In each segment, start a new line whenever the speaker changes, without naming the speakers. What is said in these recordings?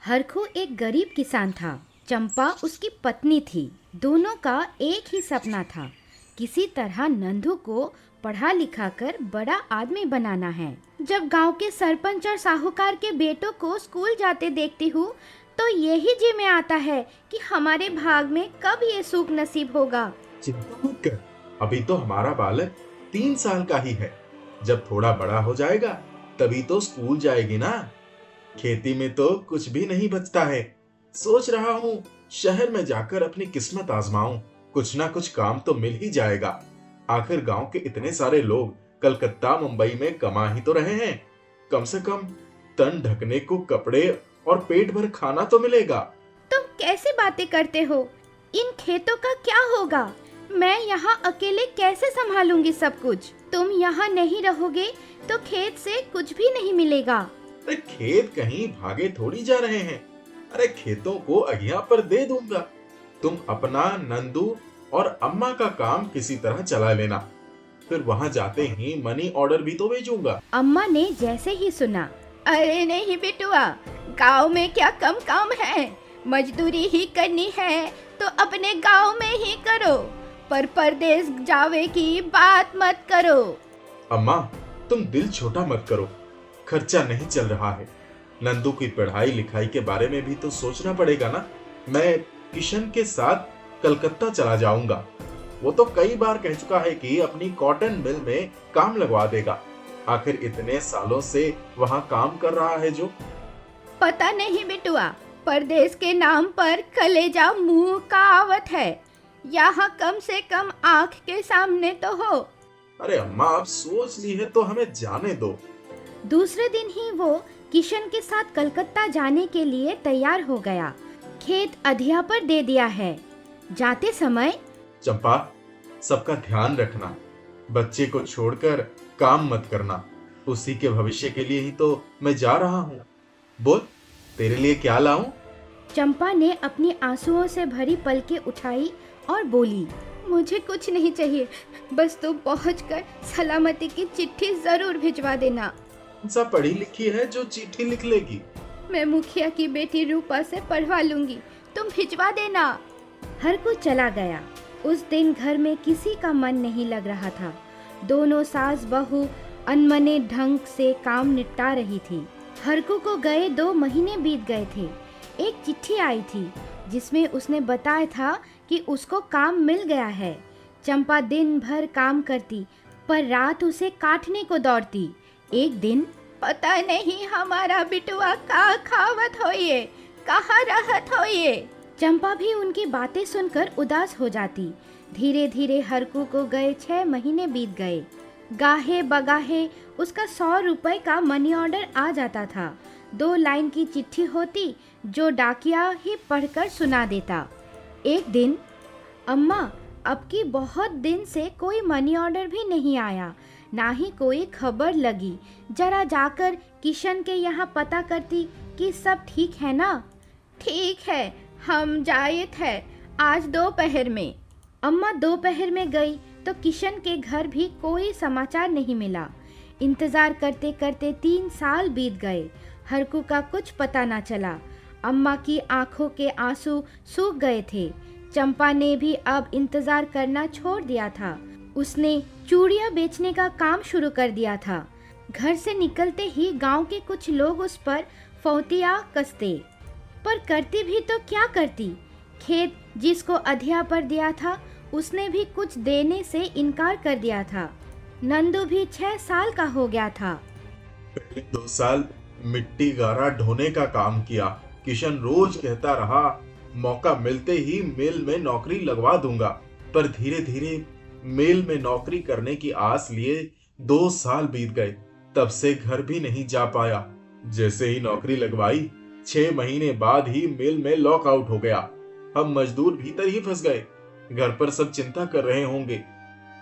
हरखू एक गरीब किसान था। चंपा उसकी पत्नी थी। दोनों का एक ही सपना था, किसी तरह नंदू को पढ़ा लिखा कर बड़ा आदमी बनाना है। जब गांव के सरपंच और साहूकार के बेटों को स्कूल जाते देखती हूँ तो यही जी में आता है कि हमारे भाग में कब ये सुख नसीब होगा।
चिंता मत कर, अभी तो हमारा बालक 3 साल का ही है। जब थोड़ा बड़ा हो जाएगा तभी तो स्कूल जाएगी ना। खेती में तो कुछ भी नहीं बचता है। सोच रहा हूँ शहर में जाकर अपनी किस्मत आजमाऊं। कुछ ना कुछ काम तो मिल ही जाएगा। आखिर गांव के इतने सारे लोग कलकत्ता मुंबई में कमा ही तो रहे हैं। कम से कम तन ढकने को कपड़े और पेट भर खाना तो मिलेगा।
तुम कैसे बातें करते हो? इन खेतों का क्या होगा? मैं यहाँ अकेले कैसे संभालूंगी सब कुछ? तुम यहाँ नहीं रहोगे तो खेत से कुछ भी नहीं मिलेगा।
अरे खेत कहीं भागे थोड़ी जा रहे हैं। अरे खेतों को अहिया पर दे दूंगा। तुम अपना, नंदू और अम्मा का काम किसी तरह चला लेना। फिर वहां जाते ही मनी ऑर्डर भी तो भेजूंगा।
अम्मा ने जैसे ही सुना, अरे नहीं बिटुआ, गांव में क्या कम काम है? मजदूरी ही करनी है तो अपने गांव में ही करो, पर परदेश जावे की बात मत करो।
अम्मा, तुम दिल छोटा मत करो। खर्चा नहीं चल रहा है। नंदू की पढ़ाई लिखाई के बारे में भी तो सोचना पड़ेगा ना। मैं किशन के साथ कलकत्ता चला जाऊंगा। वो तो कई बार कह चुका है कि अपनी कॉटन मिल में काम लगवा देगा। आखिर इतने सालों से वहां काम कर रहा है जो।
पता नहीं बिटुआ, परदेश के नाम पर कलेजा मुंह का आवत है। यहाँ कम से कम आँख के सामने तो हो।
अरे अम्मा, आप सोच ली है तो हमें जाने दो।
दूसरे दिन ही वो किशन के साथ कलकत्ता जाने के लिए तैयार हो गया। खेत अधिया पर दे दिया है। जाते समय,
चंपा, सबका ध्यान रखना। बच्चे को छोड़कर काम मत करना। उसी के भविष्य के लिए ही तो मैं जा रहा हूँ। बोल, तेरे लिए क्या लाऊं?
चंपा ने अपनी आंसुओं से भरी पलकें उठाई और बोली, मुझे कुछ नहीं चाहिए, बस तुम पहुंचकर सलामती की चिट्ठी जरूर भिजवा देना।
कौन सा पढ़ी लिखी है जो चिट्ठी लिख लेगी?
मैं मुखिया की बेटी रूपा से पढ़वा लूंगी, तुम भिजवा देना। हरकू चला गया। उस दिन घर में किसी का मन नहीं लग रहा था। दोनों सास बहू अनमने ढंग से काम निपटा रही थी। हरकू को गए 2 महीने बीत गए थे। एक चिट्ठी आई थी जिसमें उसने बताया था कि उसको काम मिल गया है। चंपा दिन भर काम करती पर रात उसे काटने को दौड़ती। एक दिन, पता नहीं हमारा बिटुआ का खावत होइए, कहाँ रहत होइए। चंपा भी उनकी बातें सुनकर उदास हो जाती। धीरे धीरे हरकू को गए 6 महीने बीत गए। गाहे बगाहे उसका 100 रुपए का मनी ऑर्डर आ जाता था। 2 लाइन की चिट्ठी होती जो डाकिया ही पढ़कर सुना देता। एक दिन, अम्मा, अब की बहुत दिन से कोई मनी ऑर्डर भी नहीं आया, ना ही कोई खबर लगी। जरा जाकर किशन के यहाँ पता करती कि सब ठीक है ना। ठीक है, हम जायत है आज दोपहर में। अम्मा दोपहर में गई तो किशन के घर भी कोई समाचार नहीं मिला। इंतजार करते करते 3 साल बीत गए। हरकू का कुछ पता ना चला। अम्मा की आंखों के आंसू सूख गए थे। चंपा ने भी अब इंतजार करना छोड़ दिया था। उसने चूड़ियां बेचने का काम शुरू कर दिया था। घर से निकलते ही गांव के कुछ लोग उस पर फौतिया कसते, पर करती भी तो क्या करती। खेत जिसको अधिया पर दिया था उसने भी कुछ देने से इनकार कर दिया था। नंदू भी 6 साल का हो गया था।
पहले 2 साल मिट्टी गारा ढोने का काम किया। किशन रोज कहता रहा, मौका मिलते ही मिल में नौकरी लगवा दूंगा। पर धीरे धीरे मिल में नौकरी करने की आस लिए 2 साल बीत गए। तब से घर भी नहीं जा पाया। जैसे ही नौकरी लगवाई, 6 महीने बाद ही मिल में लॉकआउट हो गया। हम मजदूर भीतर ही फंस गए। घर पर सब चिंता कर रहे होंगे।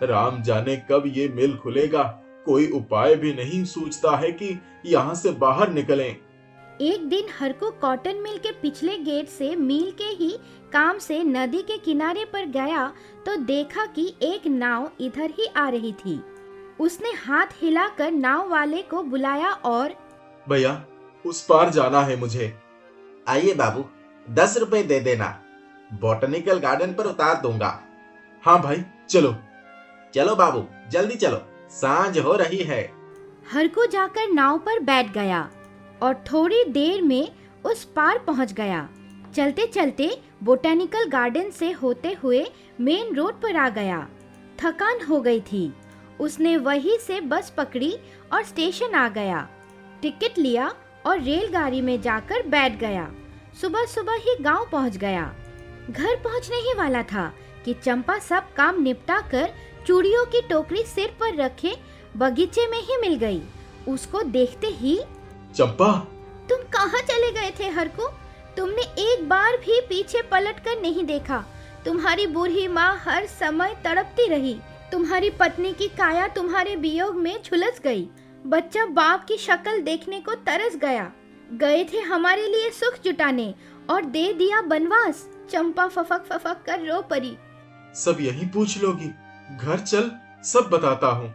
राम जाने कब ये मिल खुलेगा। कोई उपाय भी नहीं सूझता है कि यहाँ से बाहर निकलें।
एक दिन हरकू कॉटन मिल के पिछले गेट से मिल के ही काम से नदी के किनारे पर गया तो देखा कि एक नाव इधर ही आ रही थी। उसने हाथ हिलाकर नाव वाले को बुलाया और,
भैया, उस पार जाना है मुझे। आइए बाबू, 10 रुपए दे देना, बॉटनिकल गार्डन पर उतार दूंगा। हाँ भाई चलो। चलो बाबू जल्दी चलो, सांझ हो रही है।
हरकू जाकर नाव पर बैठ गया और थोड़ी देर में उस पार पहुंच गया। चलते चलते बोटेनिकल गार्डन से होते हुए मेन रोड पर आ गया। थकान हो गई थी। उसने वहीं से बस पकड़ी और स्टेशन आ गया। टिकट लिया और रेलगाड़ी में जाकर बैठ गया। सुबह सुबह ही गांव पहुंच गया। घर पहुंचने ही वाला था कि चंपा सब काम निपटा कर चूड़ियों की टोकरी सिर पर रखे बगीचे में ही मिल गई। उसको देखते ही,
चंपा,
तुम कहाँ चले गए थे हरकू? तुमने एक बार भी पीछे पलट कर नहीं देखा। तुम्हारी बूढ़ी माँ हर समय तड़पती रही। तुम्हारी पत्नी की काया तुम्हारे वियोग में झुलस गई। बच्चा बाप की शक्ल देखने को तरस गया। गए थे हमारे लिए सुख जुटाने और दे दिया बनवास। चंपा फफक फफक कर रो पड़ी।
सब यही पूछ लोगी? घर चल, सब बताता हूँ।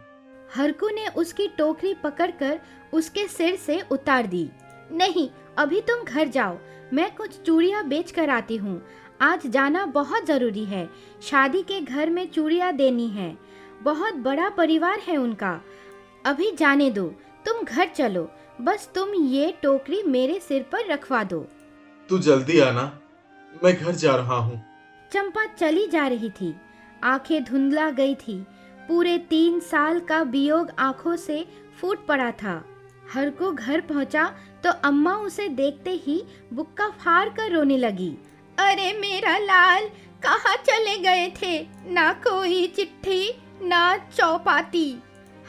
हरकू ने उसकी टोकरी पकड़कर उसके सिर से उतार दी। नहीं, अभी तुम घर जाओ, मैं कुछ चूड़ियाँ बेच कर आती हूँ। आज जाना बहुत जरूरी है। शादी के घर में चूड़ियाँ देनी है। बहुत बड़ा परिवार है उनका। अभी जाने दो, तुम घर चलो। बस तुम ये टोकरी मेरे सिर पर रखवा दो।
तू जल्दी आना, मैं घर जा रहा हूँ।
चंपा चली जा रही थी। आंखें धुंधला गई थी। पूरे 3 साल का वियोग आंखों से फूट पड़ा था। हरकू घर पहुंचा तो अम्मा उसे देखते ही बुक्का फाड़ कर रोने लगी। अरे मेरा लाल, कहाँ चले गए थे? ना कोई चिट्ठी, ना चौपाती।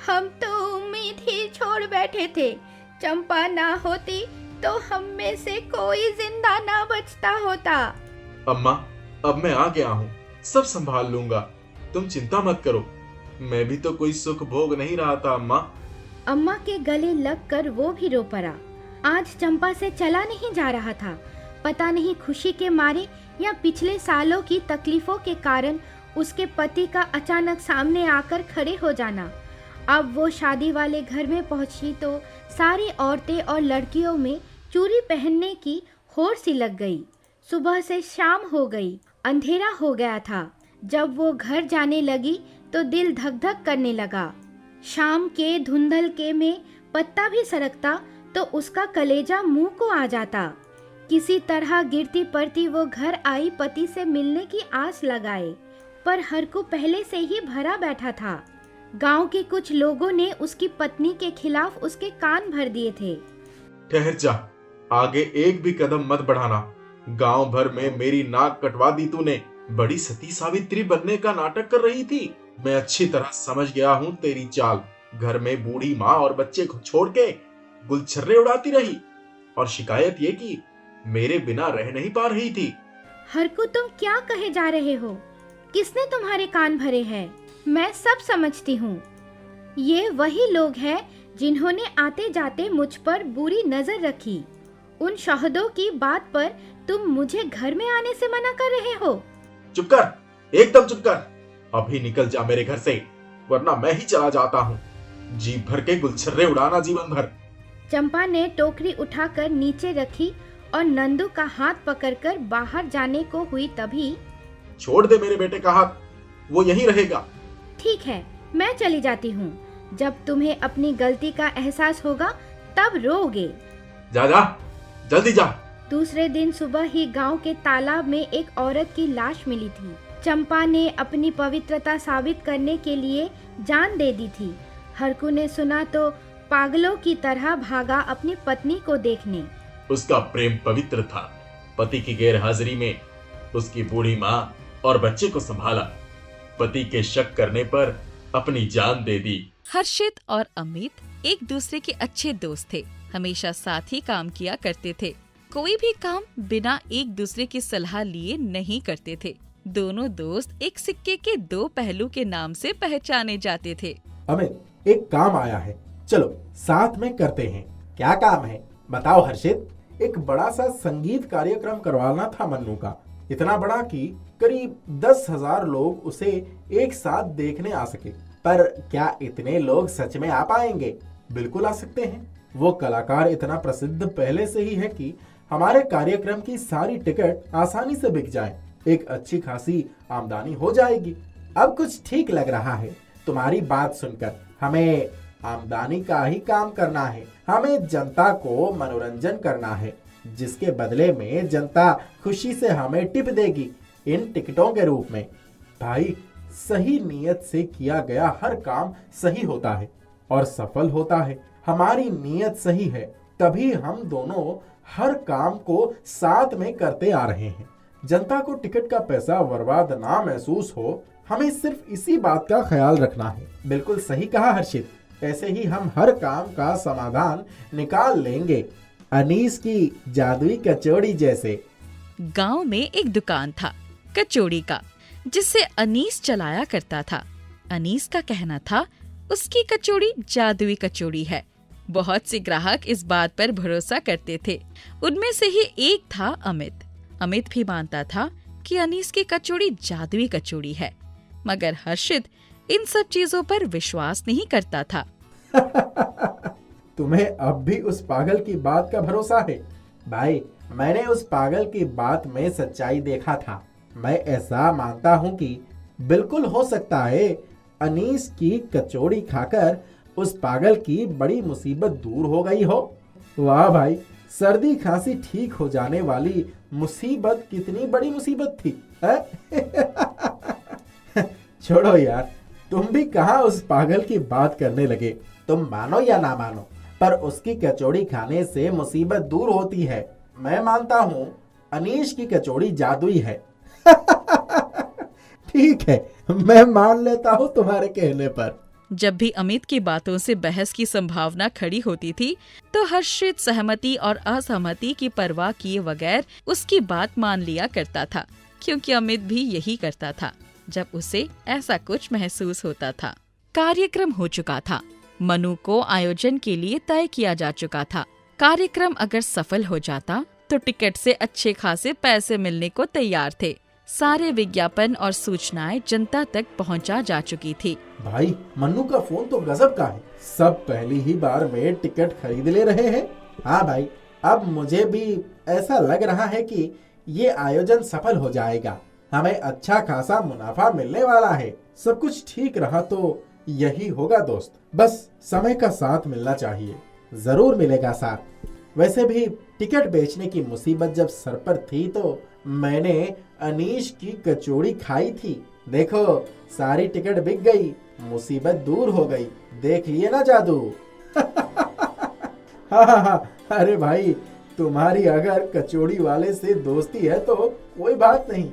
हम तो उम्मीद ही छोड़ बैठे थे। चंपा ना होती तो हम में से कोई जिंदा ना बचता होता।
अम्मा, अब मैं आ गया हूँ, सब संभाल लूंगा, तुम चिंता मत करो। मैं भी तो कोई सुख भोग नहीं रहा था अम्मा।
अम्मा के गले लगकर वो भी रो पड़ा। आज चंपा से चला नहीं जा रहा था। पता नहीं खुशी के मारे या पिछले सालों की तकलीफों के कारण उसके पति का अचानक सामने आकर खड़े हो जाना। अब वो शादी वाले घर में पहुंची तो सारी औरतें और लड़कियों में चूड़ी पहनने की होड़ सी लग गई। सुबह से शाम हो गई, अंधेरा हो गया था। जब वो घर जाने लगी तो दिल धक धक करने लगा। शाम के धुंधलके में पत्ता भी सरकता तो उसका कलेजा मुंह को आ जाता। किसी तरह गिरती पड़ती वो घर आई पति से मिलने की आस लगाए, पर हरकू पहले से ही भरा बैठा था। गांव के कुछ लोगों ने उसकी पत्नी के खिलाफ उसके कान भर दिए थे।
ठहर जा, आगे एक भी कदम मत बढ़ाना। गांव भर में मेरी नाक कटवा दी तूने। बड़ी सती सावित्री बनने का नाटक कर रही थी। मैं अच्छी तरह समझ गया हूँ तेरी चाल। घर में बूढ़ी माँ और बच्चे को छोड़ के गुलछर्रे उड़ाती रही और शिकायत ये की मेरे बिना रह नहीं पा रही थी।
हरकू, तुम क्या कहे जा रहे हो? किसने तुम्हारे कान भरे हैं? मैं सब समझती हूँ। ये वही लोग हैं जिन्होंने आते जाते मुझ पर बुरी नजर रखी। उन शहदों की बात पर तुम मुझे घर में आने से मना कर रहे हो।
चुप कर, एकदम चुप कर। अभी निकल जा मेरे घर से, वरना मैं ही चला जाता हूँ। जी भर के गुलछर्रे उड़ाना जीवन भर।
चंपा ने टोकरी उठाकर नीचे रखी और नंदू का हाथ पकड़कर बाहर जाने को हुई तभी,
छोड़ दे मेरे बेटे का हाथ, वो यहीं रहेगा।
ठीक है, मैं चली जाती हूँ। जब तुम्हें अपनी गलती का एहसास होगा तब रोओगे।
जा जा, जल्दी जा।
दूसरे दिन सुबह ही गांव के तालाब में एक औरत की लाश मिली थी। चंपा ने अपनी पवित्रता साबित करने के लिए जान दे दी थी। हरकू ने सुना तो पागलों की तरह भागा अपनी पत्नी को देखने।
उसका प्रेम पवित्र था। पति की गैर हाजिरी में उसकी बूढ़ी माँ और बच्चे को संभाला। पति के शक करने पर अपनी जान दे दी।
हर्षित और अमित एक दूसरे के अच्छे दोस्त थे। हमेशा साथ ही काम किया करते थे। कोई भी काम बिना एक दूसरे की सलाह लिए नहीं करते थे। दोनों दोस्त एक सिक्के के 2 पहलू के नाम से पहचाने जाते थे।
अमित, एक काम आया है, चलो साथ में करते हैं। क्या काम है बताओ हर्षित? एक बड़ा सा संगीत कार्यक्रम करवाना था मन्नू का। इतना बड़ा कि करीब 10,000 लोग उसे एक साथ देखने आ सके। पर क्या इतने लोग सच में आ पाएंगे? बिल्कुल आ सकते हैं। वो कलाकार इतना प्रसिद्ध पहले से ही है कि हमारे कार्यक्रम की सारी टिकट आसानी से बिक जाएं, एक अच्छी खासी आमदनी हो जाएगी। अब कुछ ठीक लग रहा है तुम्हारी बात सुनकर। हमें आमदनी का ही काम करना है, हमें जनता को मनोरंजन करना है, जिसके बदले में जनता खुशी से हमें टिप देगी इन टिकटों के रूप में। भाई, सही नीयत से किया गया हर काम सही होता है और सफल होता है। हमारी नीयत सही है, तभी हम दोनों हर काम को साथ में करते आ रहे हैं। जनता को टिकट का पैसा बर्बाद ना महसूस हो, हमें सिर्फ इसी बात का ख्याल रखना है। बिल्कुल सही कहा हर्षित, ऐसे ही हम हर काम का समाधान निकाल लेंगे, अनीस की जादुई कचौड़ी जैसे।
गांव में एक दुकान था कचौड़ी का, जिसे अनीस चलाया करता था। अनीस का कहना था उसकी कचौड़ी जादुई कचौड़ी है। बहुत से ग्राहक इस बात पर भरोसा करते थे। उनमें से ही एक था अमित। अमित भी मानता था कि अनीस की कचौड़ी जादुई कचौड़ी है, मगर हर्षित इन सब चीजों पर विश्वास नहीं करता था।
तुम्हें अब भी उस पागल की बात का भरोसा है? भाई, मैंने उस पागल की बात में सच्चाई देखा था। मैं ऐसा मानता हूँ कि बिल्कुल हो सकता है अनीस की कचौड़ी खाकर उस पागल की बड़ी मुसीबत दूर हो गई हो। वाह भाई, सर्दी खांसी ठीक हो जाने वाली मुसीबत कितनी बड़ी मुसीबत थी, है? छोड़ो यार, तुम भी कहाँ उस पागल की बात करने लगे। तुम मानो या ना मानो, पर उसकी कचौड़ी खाने से मुसीबत दूर होती है। मैं मानता हूँ अनीश की कचौड़ी जादुई है। ठीक है, मैं मान लेता हूँ तुम्हारे कहने पर।
जब भी अमित की बातों से बहस की संभावना खड़ी होती थी, तो हर्षित सहमति और असहमति की परवाह किए बगैर उसकी बात मान लिया करता था, क्योंकि अमित भी यही करता था जब उसे ऐसा कुछ महसूस होता था। कार्यक्रम हो चुका था। मनु को आयोजन के लिए तय किया जा चुका था। कार्यक्रम अगर सफल हो जाता तो टिकट से अच्छे खासे पैसे मिलने को तैयार थे। सारे विज्ञापन और सूचनाएं जनता तक पहुंचा जा चुकी थी।
भाई, मन्नू का फोन तो गजब का है। सब पहली ही बार में टिकट खरीद ले रहे हैं। हाँ भाई, अब मुझे भी ऐसा लग रहा है कि ये आयोजन सफल हो जाएगा। हमें अच्छा खासा मुनाफा मिलने वाला है। सब कुछ ठीक रहा तो यही होगा दोस्त। बस समय का साथ मिलना चाहिए। जरूर मिलेगा साथ। वैसे भी टिकट बेचने की मुसीबत जब सर पर थी तो मैंने अनीश की कचौड़ी खाई थी। देखो, सारी टिकट बिक गई, मुसीबत दूर हो गई। देख लिए ना जादू। हाँ, अरे भाई, तुम्हारी अगर कचौड़ी वाले से दोस्ती है तो कोई बात नहीं।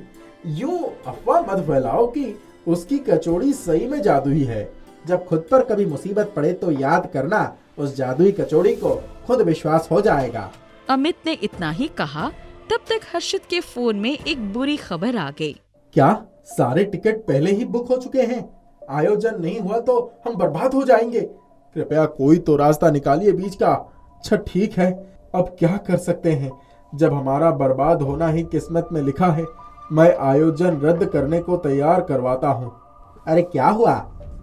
यूं अफवाह मत फैलाओ कि उसकी कचौड़ी सही में जादुई है। जब खुद पर कभी मुसीबत पड़े तो याद करना उस जादुई कचौड़ी को, खुद विश्वास हो जाएगा।
अमित ने इतना ही कहा, तब तक हर्षित के फोन में एक बुरी खबर आ गई।
क्या सारे टिकट पहले ही बुक हो चुके हैं? आयोजन नहीं हुआ तो हम बर्बाद हो जाएंगे। कृपया कोई तो रास्ता निकालिए बीच का। अच्छा ठीक है, अब क्या कर सकते हैं। जब हमारा बर्बाद होना ही किस्मत में लिखा है, मैं आयोजन रद्द करने को तैयार करवाता हूँ। अरे क्या हुआ?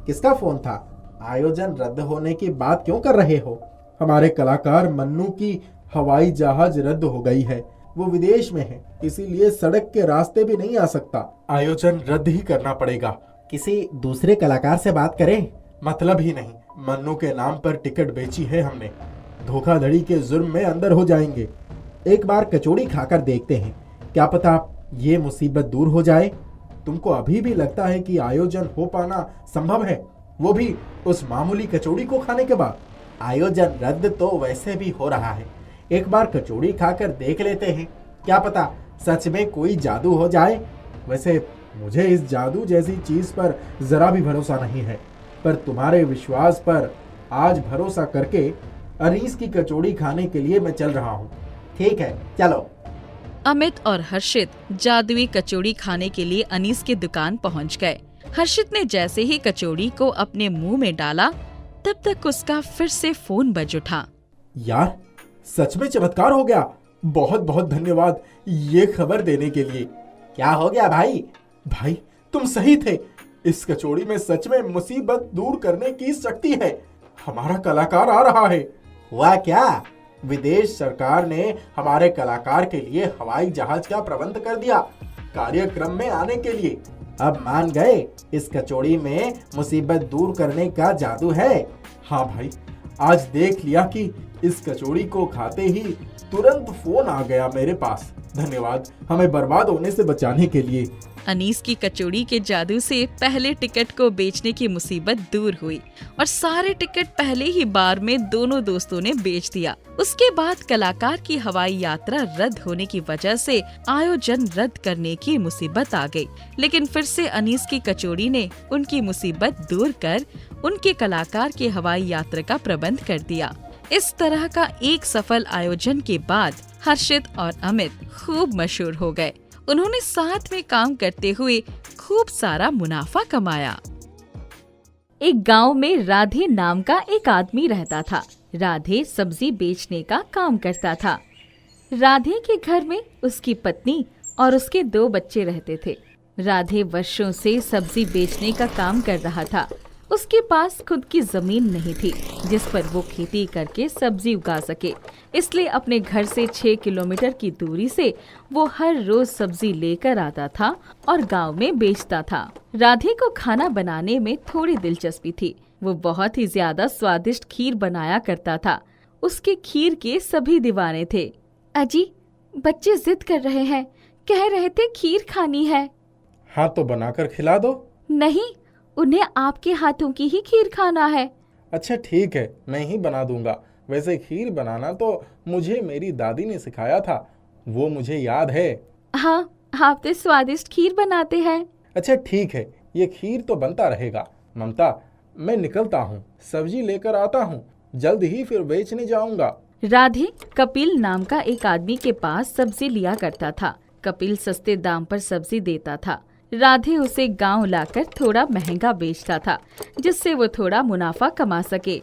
किसका फोन था? आयोजन रद्द होने की बात क्यों कर रहे हो? हमारे कलाकार मन्नू की हवाई जहाज रद्द हो गई है। वो विदेश में है, इसीलिए सड़क के रास्ते भी नहीं आ सकता। आयोजन रद्द ही करना पड़ेगा। किसी दूसरे कलाकार से बात करें? मतलब ही नहीं, मन्नू के नाम पर टिकट बेची है हमने। धोखाधड़ी के जुर्म में अंदर हो जाएंगे। एक बार कचौड़ी खाकर देखते हैं, क्या पता ये मुसीबत दूर हो जाए। तुमको अभी भी लगता है कि आयोजन हो पाना संभव है, वो भी उस मामूली कचौड़ी को खाने के बाद? आयोजन रद्द तो वैसे भी हो रहा है। एक बार कचौड़ी खाकर देख लेते हैं, क्या पता सच में कोई जादू हो जाए। वैसे मुझे इस जादू जैसी चीज पर जरा भी भरोसा नहीं है, पर तुम्हारे विश्वास पर आज भरोसा करके अनीस की कचौड़ी खाने के लिए मैं चल रहा हूँ। ठीक है, चलो।
अमित और हर्षित जादुई कचौड़ी खाने के लिए अनीस की दुकान पहुंच गए। हर्षित ने जैसे ही कचौड़ी को अपने मुंह में डाला, तब तक उसका फिर से फोन बज उठा।
यार, सच में चमत्कार हो गया। बहुत बहुत धन्यवाद ये खबर देने के लिए। क्या हो गया भाई? भाई, तुम सही थे। इस कचौड़ी में सच में मुसीबत दूर करने की शक्ति है। हमारा कलाकार आ रहा है। हुआ क्या? विदेश सरकार ने हमारे कलाकार के लिए हवाई जहाज का प्रबंध कर दिया कार्यक्रम में आने के लिए। अब मान गए इस कचौड़ी में मुसीबत दूर करने का जादू है। हाँ भाई, आज देख लिया कि इस कचौड़ी को खाते ही तुरंत फोन आ गया मेरे पास। धन्यवाद हमें बर्बाद होने से बचाने के लिए।
अनीस की कचौड़ी के जादू से पहले टिकट को बेचने की मुसीबत दूर हुई और सारे टिकट पहले ही बार में दोनों दोस्तों ने बेच दिया। उसके बाद कलाकार की हवाई यात्रा रद्द होने की वजह से आयोजन रद्द करने की मुसीबत आ गई। लेकिन फिर से अनीस की कचौड़ी ने उनकी मुसीबत दूर कर उनके कलाकार की हवाई यात्रा का प्रबंध कर दिया। इस तरह का एक सफल आयोजन के बाद हर्षित और अमित खूब मशहूर हो गए। उन्होंने साथ में काम करते हुए खूब सारा मुनाफा कमाया। एक गांव में राधे नाम का एक आदमी रहता था। राधे सब्जी बेचने का काम करता था। राधे के घर में उसकी पत्नी और उसके 2 बच्चे रहते थे। राधे वर्षों से सब्जी बेचने का काम कर रहा था। उसके पास खुद की जमीन नहीं थी जिस पर वो खेती करके सब्जी उगा सके, इसलिए अपने घर से 6 किलोमीटर की दूरी से वो हर रोज सब्जी लेकर आता था और गांव में बेचता था। राधे को खाना बनाने में थोड़ी दिलचस्पी थी। वो बहुत ही ज्यादा स्वादिष्ट खीर बनाया करता था। उसके खीर के सभी दीवाने थे। अजी, बच्चे जिद कर रहे हैं, कह रहे थे खीर खानी है।
हाँ तो बनाकर खिला दो।
नहीं, उन्हें आपके हाथों की ही खीर खाना है।
अच्छा ठीक है, मैं ही बना दूंगा। वैसे खीर बनाना तो मुझे मेरी दादी ने सिखाया था, वो मुझे याद है।
हाँ, आप तो स्वादिष्ट खीर बनाते हैं।
अच्छा ठीक है, ये खीर तो बनता रहेगा। ममता, मैं निकलता हूँ, सब्जी लेकर आता हूँ, जल्द ही फिर बेचने जाऊंगा।
राधे कपिल नाम का एक आदमी के पास सब्जी लिया करता था। कपिल सस्ते दाम पर सब्जी देता था। राधे उसे गांव लाकर थोड़ा महंगा बेचता था, जिससे वो थोड़ा मुनाफा कमा सके।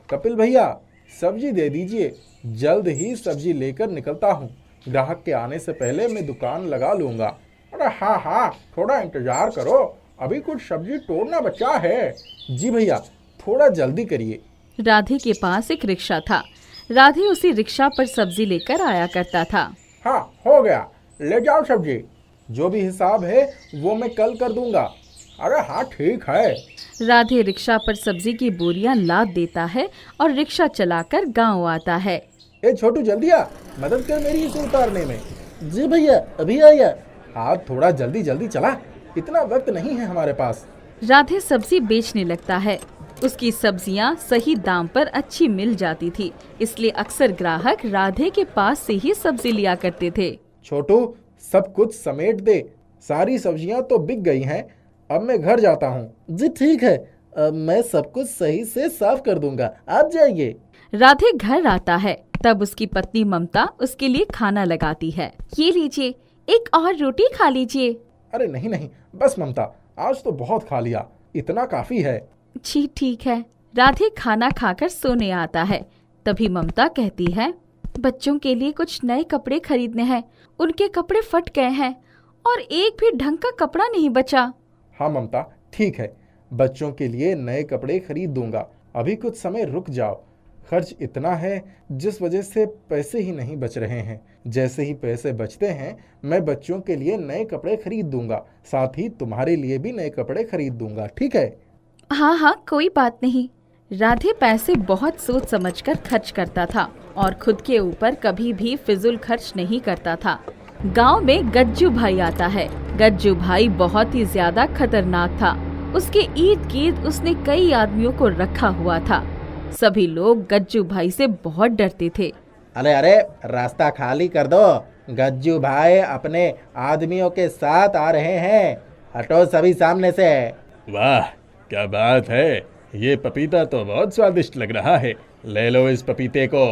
कपिल भैया, सब्जी दे दीजिए, जल्द ही सब्जी लेकर निकलता हूँ। ग्राहक के आने से पहले मैं दुकान लगा लूंगा। अरे हाँ हाँ, थोड़ा इंतजार करो, अभी कुछ सब्जी तोड़ना बचा है। जी भैया, थोड़ा जल्दी करिए।
राधे के पास एक रिक्शा था। राधे उसी रिक्शा पर सब्जी लेकर आया करता था।
हाँ हो गया, ले जाओ सब्जी, जो भी हिसाब है वो मैं कल कर दूंगा। अरे हाँ ठीक है।
राधे रिक्शा पर सब्जी की बोरियां लाद देता है और रिक्शा चलाकर गांव आता है।
ए छोटू, जल्दी आ, मदद कर मेरी इसे उतारने में। जी भैया, अभी आया। हाँ थोड़ा जल्दी जल्दी चला, इतना वक्त नहीं है हमारे पास।
राधे सब्जी बेचने लगता है। उसकी सब्जियां सही दाम पर अच्छी मिल जाती थी, इसलिए अक्सर ग्राहक राधे के पास से ही सब्जी लिया करते थे।
छोटू, सब कुछ समेट दे, सारी सब्जियां तो बिक गई हैं, अब मैं घर जाता हूँ। जी ठीक है, मैं सब कुछ सही से साफ कर दूंगा, आप जाइए।
राधे घर आता है, तब उसकी पत्नी ममता उसके लिए खाना लगाती है। ये लीजिए, एक और रोटी खा लीजिए।
अरे नहीं नहीं, बस ममता, आज तो बहुत खा लिया, इतना काफी है।
जी ठीक है। राधे खाना खाकर सोने आता है। तभी ममता कहती है, बच्चों के लिए कुछ नए कपड़े खरीदने हैं, उनके कपड़े फट गए हैं और एक भी ढंग का कपड़ा नहीं बचा।
हाँ ममता, ठीक है, बच्चों के लिए नए कपड़े खरीद दूंगा, अभी कुछ समय रुक जाओ। खर्च इतना है जिस वजह से पैसे ही नहीं बच रहे हैं। जैसे ही पैसे बचते हैं मैं बच्चों के लिए नए कपड़े खरीद दूंगा, साथ ही तुम्हारे लिए भी नए कपड़े खरीद दूंगा, ठीक है?
हाँ हाँ, कोई बात नहीं। राधे पैसे बहुत सोच समझकर खर्च करता था और खुद के ऊपर कभी भी फिजूल खर्च नहीं करता था। गांव में गज्जू भाई आता है। गज्जू भाई बहुत ही ज्यादा खतरनाक था। उसके इर्द गिर्द उसने कई आदमियों को रखा हुआ था। सभी लोग गज्जू भाई से बहुत डरते थे।
अरे अरे, रास्ता खाली कर दो, गज्जू भाई अपने आदमियों के साथ आ रहे हैं, हटो सभी सामने से।
वाह क्या बात है, ये पपीता तो बहुत स्वादिष्ट लग रहा है, ले लो इस पपीते को।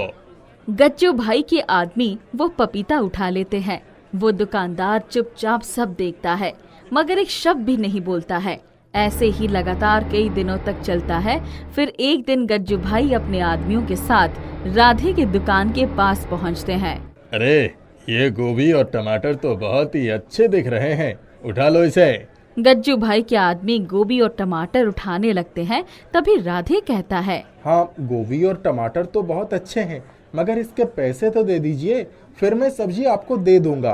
गज्जू भाई के आदमी वो पपीता उठा लेते हैं। वो दुकानदार चुपचाप सब देखता है मगर एक शब्द भी नहीं बोलता है। ऐसे ही लगातार कई दिनों तक चलता है। फिर एक दिन गज्जू भाई अपने आदमियों के साथ राधे की दुकान के पास पहुंचते हैं।
अरे ये गोभी और टमाटर तो बहुत ही अच्छे दिख रहे हैं, उठा लो इसे।
गज्जू भाई के आदमी गोभी और टमाटर उठाने लगते हैं। तभी राधे कहता है,
हाँ, गोभी और टमाटर तो बहुत अच्छे हैं, मगर इसके पैसे तो दे दीजिए, फिर मैं सब्जी आपको दे दूंगा।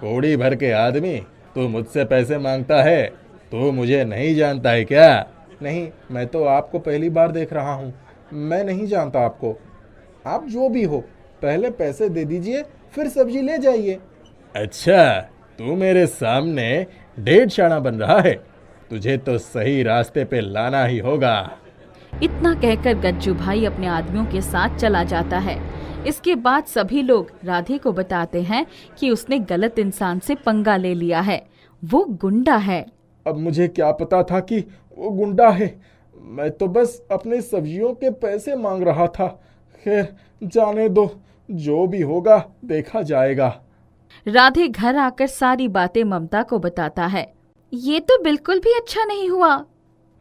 कोड़ी भर के आदमी, तू मुझसे पैसे मांगता है? तू मुझे नहीं जानता है क्या?
नहीं, मैं तो आपको पहली बार देख रहा हूँ, मैं नहीं जानता आपको। आप जो भी हो, पहले पैसे दे दीजिए, फिर सब्जी ले जाइए।
अच्छा, तू मेरे सामने डेढ़ शाना बन रहा है? तुझे तो सही रास्ते पे लाना ही होगा।
इतना कहकर गज्जू भाई अपने आदमियों के साथ चला जाता है। इसके बाद सभी लोग राधे को बताते हैं कि उसने गलत इंसान से पंगा ले लिया है, वो गुंडा है।
अब मुझे क्या पता था कि वो गुंडा है, मैं तो बस अपने सब्जियों के पैसे मांग रहा था। खैर, जाने दो, जो भी होगा देखा जाएगा।
राधे घर आकर सारी बातें ममता को बताता है। ये तो बिल्कुल भी अच्छा नहीं हुआ।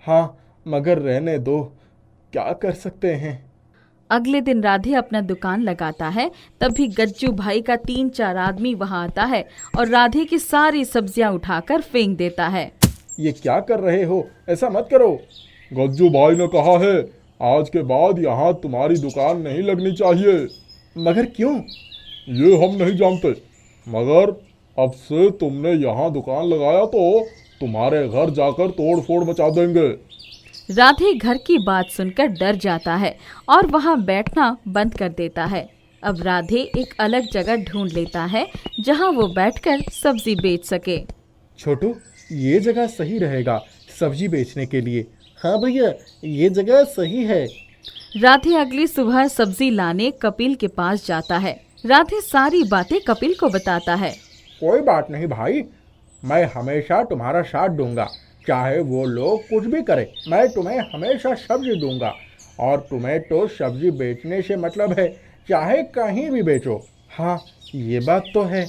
हाँ, मगर रहने दो, क्या कर सकते हैं।
अगले दिन राधे अपना दुकान लगाता है, तभी गज्जू भाई का 3-4 आदमी वहां आता है और राधे की सारी सब्जियां उठाकर फेंक देता है।
ये क्या कर रहे हो, ऐसा मत करो। गज्जू भाई ने कहा है, आज के बाद यहाँ तुम्हारी दुकान नहीं लगनी चाहिए। मगर क्यों?
ये हम नहीं जानते, मगर अब से तुमने यहाँ दुकान लगाया तो तुम्हारे घर जाकर तोड़ फोड़ मचा देंगे।
राधे घर की बात सुनकर डर जाता है और वहां बैठना बंद कर देता है। अब राधे एक अलग जगह ढूंढ लेता है जहां वो बैठकर सब्जी बेच सके।
छोटू, ये जगह सही रहेगा सब्जी बेचने के लिए। हाँ भैया, ये जगह सही है।
राधे अगली सुबह सब्जी लाने कपिल के पास जाता है। राधे सारी बातें कपिल को बताता है।
कोई बात नहीं भाई, मैं हमेशा तुम्हारा साथ दूंगा, चाहे वो लोग कुछ भी करें, मैं तुम्हें हमेशा सब्जी दूंगा। और तुम्हें तो सब्जी बेचने से मतलब है, चाहे कहीं भी बेचो। हाँ, ये बात तो है।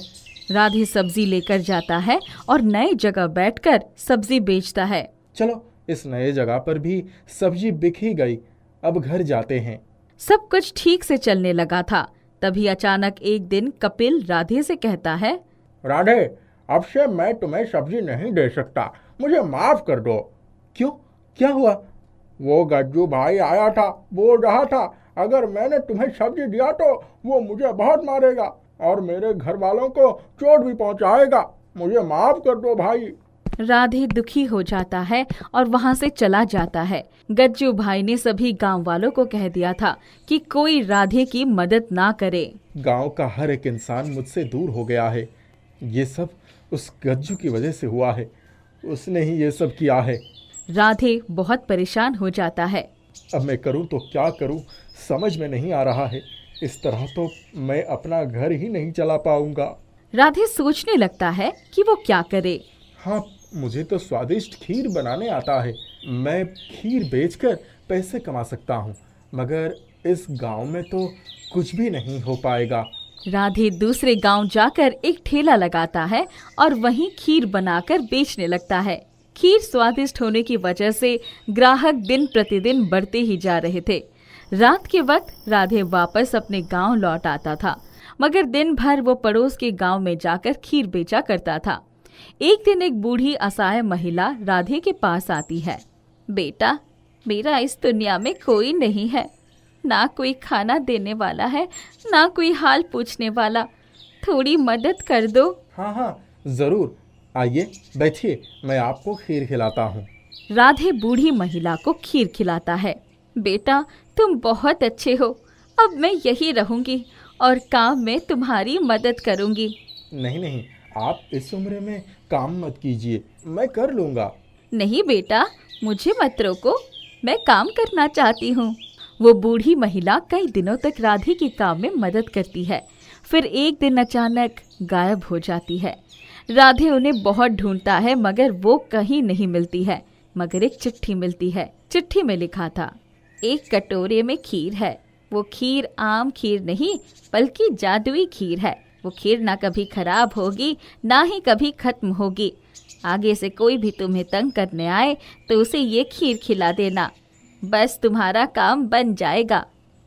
राधे सब्जी लेकर जाता है और नई जगह बैठकर सब्जी बेचता है।
चलो, इस नए जगह पर भी सब्जी बिक ही गई, अब घर जाते हैं।
सब कुछ ठीक से चलने लगा था, तभी अचानक एक दिन कपिल राधे से कहता है,
राधे, अब से मैं तुम्हें सब्जी नहीं दे सकता, मुझे माफ कर दो। क्यों, क्या हुआ? वो गज्जू भाई आया था, बोल रहा था अगर मैंने तुम्हें सब्जी दिया तो वो मुझे बहुत मारेगा और मेरे घर वालों को चोट भी पहुंचाएगा, मुझे माफ कर दो भाई।
राधे दुखी हो जाता है और वहां से चला जाता है। गज्जू भाई ने सभी गांव वालों को कह दिया था कि कोई राधे की मदद ना करे।
गांव का हर एक इंसान मुझसे दूर हो गया है। ये सब उस गज्जू की वजह से हुआ है, उसने ही ये सब किया है।
राधे बहुत परेशान हो जाता है।
अब मैं करूं तो क्या करूं, समझ में नहीं आ रहा है। इस तरह तो मैं अपना घर ही नहीं चला पाऊंगा।
राधे सोचने लगता है कि वो क्या करे।
हाँ, मुझे तो स्वादिष्ट खीर बनाने आता है, मैं खीर बेचकर पैसे कमा सकता हूँ, मगर इस गांव में तो कुछ भी नहीं हो पाएगा।
राधे दूसरे गांव जाकर एक ठेला लगाता है और वहीं खीर बनाकर बेचने लगता है। खीर स्वादिष्ट होने की वजह से ग्राहक दिन प्रतिदिन बढ़ते ही जा रहे थे। रात के वक्त राधे वापस अपने गांव लौट आता था, मगर दिन भर वो पड़ोस के गांव में जाकर खीर बेचा करता था। एक दिन एक बूढ़ी असहाय महिला राधे के पास आती है। बेटा, मेरा इस दुनिया में कोई नहीं है, ना कोई खाना देने वाला है, ना कोई हाल पूछने वाला, थोड़ी मदद कर दो।
हाँ हाँ, जरूर, आइए बैठिए, मैं आपको खीर खिलाता हूँ।
राधे बूढ़ी महिला को खीर खिलाता है। बेटा, तुम बहुत अच्छे हो, अब मैं यही रहूंगी और काम में तुम्हारी मदद करूंगी।
नहीं नहीं, आप इस उम्र में काम मत कीजिए, मैं कर लूँगा।
नहीं बेटा, मुझे मत रोको, मैं काम करना चाहती हूँ। वो बूढ़ी महिला कई दिनों तक राधे के काम में मदद करती है, फिर एक दिन अचानक गायब हो जाती है। राधे उन्हें बहुत ढूंढता है, मगर वो कहीं नहीं मिलती है। मगर एक चिट्ठी मिलती है। चिट्ठी में लिखा था, एक कटोरे में खीर है, वो खीर आम खीर नहीं बल्कि जादुई खीर है। वो खीर ना कभी खराब होगी, ना ही कभी खत्म होगी। आगे से कोई भी तुम्हें तंग करने आए तो उसे ये खीर खिला देना, बस तुम्हारा काम बन जाएगा।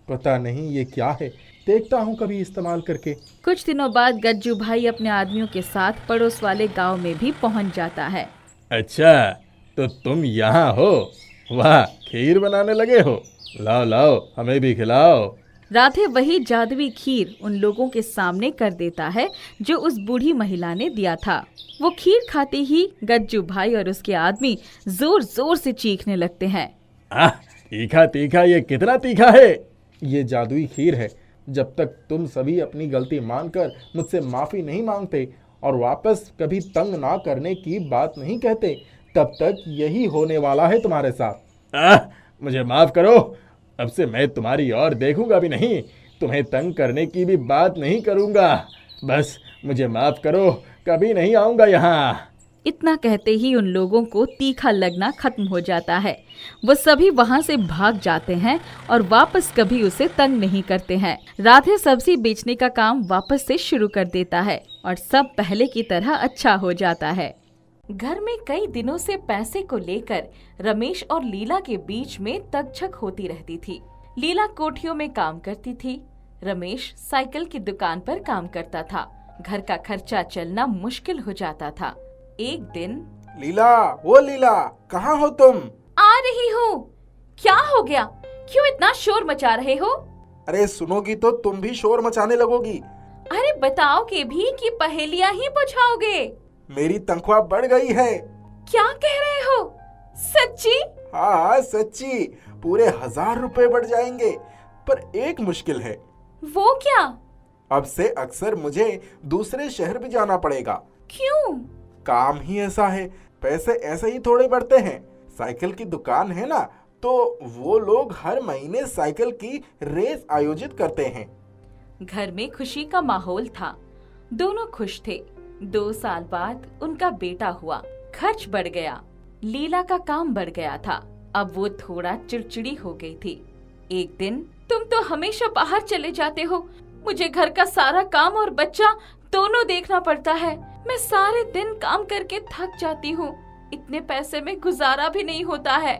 पता नहीं ये क्या है, देखता हूँ कभी इस्तेमाल करके।
कुछ दिनों बाद गज्जू भाई अपने आदमियों के साथ पड़ोस वाले गांव में भी पहुंच जाता है।
अच्छा, तो तुम यहाँ हो? वाह, खीर बनाने लगे हो? लाओ लाओ, हमें भी खिलाओ।
राधे वही जादुई खीर उन लोगों के सामने कर देता है जो उस बूढ़ी महिला ने दिया था। वो खीर खाते ही गज्जू भाई और उसके आदमी जोर जोर से चीखने लगते हैं।
तीखा तीखा, ये कितना तीखा है। ये जादुई खीर है। जब तक तुम सभी अपनी गलती मानकर मुझसे माफी नहीं मांगते और वापस कभी तंग ना करने की बात नहीं कहते, तब तक यही होने वाला है तुम्हारे साथ। मुझे माफ करो, अब से मैं तुम्हारी ओर देखूंगा भी नहीं, तुम्हें तंग करने की भी बात नहीं करूंगा। बस मुझे माफ करो, कभी नहीं आऊंगा यहाँ।
इतना कहते ही उन लोगों को तीखा लगना खत्म हो जाता है। वो सभी वहाँ से भाग जाते हैं और वापस कभी उसे तंग नहीं करते हैं। राधे सब्जी बेचने का काम वापस से शुरू कर देता है और सब पहले की तरह अच्छा हो जाता है। घर में कई दिनों से पैसे को लेकर रमेश और लीला के बीच में तकझक होती रहती थी। लीला कोठियों में काम करती थी, रमेश साइकिल की दुकान पर काम करता था। घर का खर्चा चलना मुश्किल हो जाता था। एक दिन
लीला, वो लीला, कहाँ हो तुम?
आ रही हूँ। क्या हो गया? क्यों इतना शोर मचा रहे हो?
अरे सुनोगी तो तुम भी शोर मचाने लगोगी।
अरे बताओगे भी कि पहेलियाँ ही बुझाओगे?
मेरी तनख्वाह बढ़ गई है।
क्या कह रहे हो? सच्ची?
हाँ सच्ची, पूरे 1000 रुपए बढ़ जाएंगे। पर एक मुश्किल है।
वो क्या?
अब से अक्सर मुझे दूसरे शहर भी जाना पड़ेगा।
क्यों?
काम ही ऐसा है, पैसे ऐसे ही थोड़े बढ़ते हैं। साइकिल की दुकान है ना, तो वो लोग हर महीने साइकिल की रेस आयोजित करते हैं।
घर में खुशी का माहौल था। दोनों खुश थे। 2 साल बाद उनका बेटा हुआ। खर्च बढ़ गया। लीला का काम बढ़ गया था। अब वो थोड़ा चिड़चिड़ी हो गई थी। एक दिन, तुम तो हमेशा बाहर चले जाते हो। मुझे घर का सारा काम और बच्चा दोनों देखना पड़ता है। मैं सारे दिन काम करके थक जाती हूँ। इतने पैसे में गुजारा भी नहीं होता है।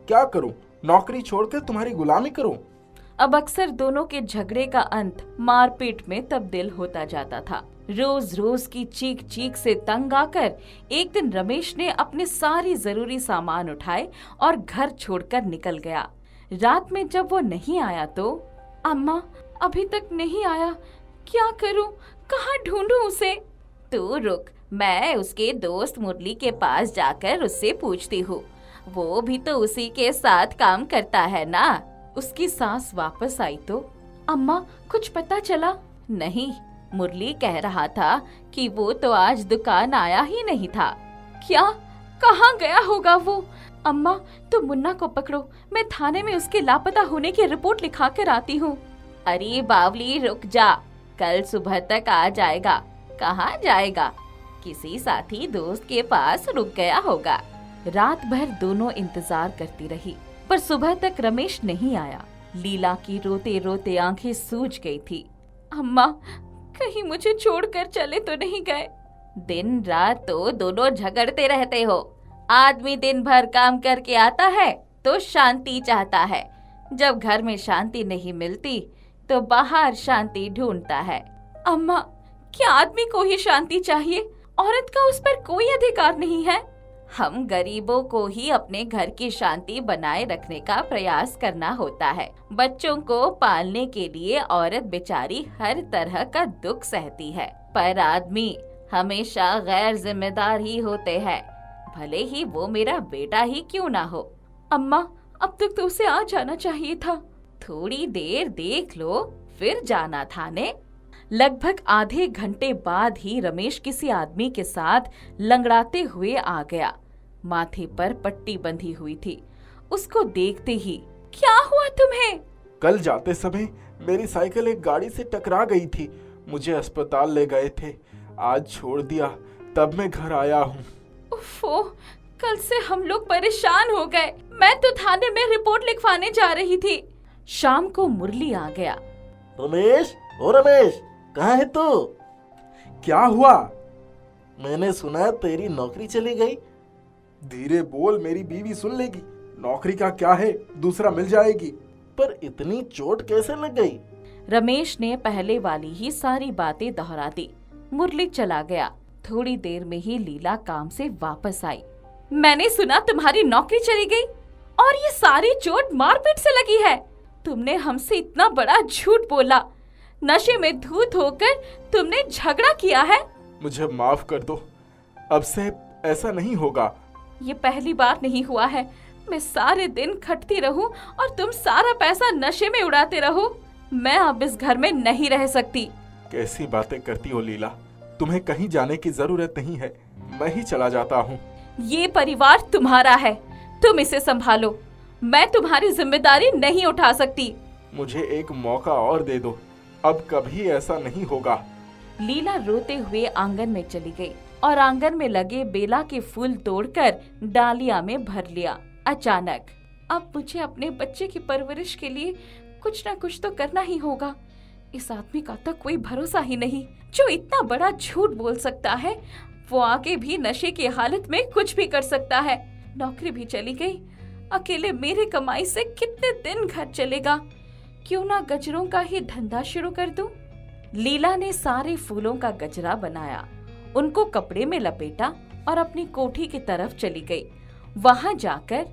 क्या करूं? नौकरी छोड़कर तुम्हारी गुलामी करूं?
अब अक्सर दोनों के झगड़े का अंत मारपीट में तब्दील होता जाता था। रोज रोज की चीख चीख से तंग आकर एक दिन रमेश ने अपने सारी जरूरी सामान उठाए और घर छोड़कर निकल गया। रात में जब वो नहीं आया तो, अम्मा अभी तक नहीं आया, क्या करूं? कहाँ ढूंढूं उसे? तू रुक, मैं उसके दोस्त मुरली के पास जाकर उससे पूछती हूँ। वो भी तो उसी के साथ काम करता है ना। उसकी सास वापस आई तो, अम्मा कुछ पता चला? नहीं, मुरली कह रहा था कि वो तो आज दुकान आया ही नहीं था। क्या? कहाँ गया होगा वो? अम्मा तो मुन्ना को पकड़ो, मैं थाने में उसके लापता होने की रिपोर्ट लिखा कर आती हूँ। अरे बावली रुक जा, कल सुबह तक आ जाएगा। कहाँ जाएगा? किसी साथी दोस्त के पास रुक गया होगा। रात भर दोनों इंतजार करती रही, पर सुबह तक रमेश नहीं आया। लीला की रोते रोते आंखें सूज गई थी। अम्मा कहीं मुझे छोड़कर चले तो नहीं गए? दिन रात तो दोनों झगड़ते रहते हो। आदमी दिन भर काम करके आता है तो शांति चाहता है। जब घर में शांति नहीं मिलती तो बाहर शांति ढूंढता है। अम्मा क्या आदमी को ही शांति चाहिए? औरत का उस पर कोई अधिकार नहीं है। हम गरीबों को ही अपने घर की शांति बनाए रखने का प्रयास करना होता है। बच्चों को पालने के लिए औरत बेचारी हर तरह का दुख सहती है, पर आदमी हमेशा गैर जिम्मेदार ही होते हैं, भले ही वो मेरा बेटा ही क्यों ना हो। अम्मा अब तक तो उसे आ जाना चाहिए था। थोड़ी देर देख लो, फिर जाना थाने। लगभग आधे घंटे बाद ही रमेश किसी आदमी के साथ लंगड़ाते हुए आ गया। माथे पर पट्टी बंधी हुई थी। उसको देखते ही, क्या हुआ तुम्हें?
कल जाते समय मेरी साइकिल एक गाड़ी से टकरा गई थी। मुझे अस्पताल ले गए थे, आज छोड़ दिया, तब मैं घर आया हूँ।
उफ़ो, कल से हम लोग परेशान हो गए। मैं तो थाने में रिपोर्ट लिखवाने जा रही थी। शाम को मुरली आ गया।
रमेश, ओ रमेश, कहाँ है तू?
क्या हुआ?
मैंने सुना तेरी नौकरी चली गई।
धीरे बोल, मेरी बीवी सुन लेगी। नौकरी का क्या है, दूसरा मिल जाएगी।
पर इतनी चोट कैसे लग गई?
रमेश ने पहले वाली ही सारी बातें दोहरा दी। मुरली चला गया। थोड़ी देर में ही लीला काम से वापस आई। मैंने सुना तुम्हारी नौकरी चली गई और ये सारी चोट मारपीट से लगी है। तुमने हमसे इतना बड़ा झूठ बोला। नशे में धूत होकर तुमने झगड़ा किया है।
मुझे माफ कर दो, अब से ऐसा नहीं होगा।
ये पहली बार नहीं हुआ है। मैं सारे दिन खटती रहूं और तुम सारा पैसा नशे में उड़ाते रहो। मैं अब इस घर में नहीं रह सकती।
कैसी बातें करती हो लीला, तुम्हें कहीं जाने की जरूरत नहीं है, मैं ही चला जाता हूँ।
ये परिवार तुम्हारा है, तुम इसे संभालो। मैं तुम्हारी जिम्मेदारी नहीं उठा सकती।
मुझे एक मौका और दे दो, अब कभी ऐसा नहीं होगा।
लीला रोते हुए आंगन में चली गई और आंगन में लगे बेला के फूल तोड़कर डालिया में भर लिया। अचानक, अब मुझे अपने बच्चे की परवरिश के लिए कुछ ना कुछ तो करना ही होगा। इस आदमी का तो कोई भरोसा ही नहीं, जो इतना बड़ा झूठ बोल सकता है। वो आगे भी नशे की हालत में कुछ भी कर सकता है। नौकरी भी चली गई, अकेले मेरे कमाई से कितने दिन घर चलेगा। क्यों ना गजरों का ही धंधा शुरू कर दूं? लीला ने सारे फूलों का गजरा बनाया, उनको कपड़े में लपेटा और अपनी कोठी की तरफ चली गई। वहां जाकर,